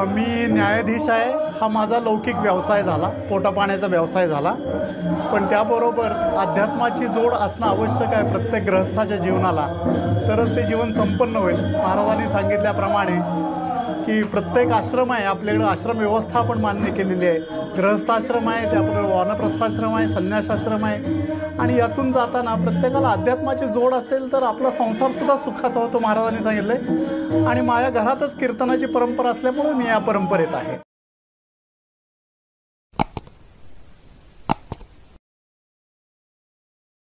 मी न्यायाधीश आहे। हा माझा लौकिक व्यवसाय झाला, पोटापाण्याचा व्यवसाय झाला, पण त्याबरोबर अध्यात्माची जोड असणं आवश्यक आहे प्रत्येक गृहस्थाच्या जीवनाला, तरच ते जीवन संपन्न होईल। महाराजांनी सांगितल्याप्रमाणे की प्रत्येक आश्रम आहे, आपल्याकडे आश्रम व्यवस्था आपण मान्य केलेली आहे। गृहस्थाश्रम आहे, त्याबरोबर वानप्रस्थाश्रम आहे, संन्यासाश्रम आहे, आणि यातून जाताना प्रत्येकाला अध्यात्माची जोड असेल तर आपला संसारसुद्धा सुखाचा होतो, महाराजांनी सांगितलं आहे। आणि माझ्या घरातच कीर्तनाची परंपरा असल्यामुळे मी या परंपरेत आहे।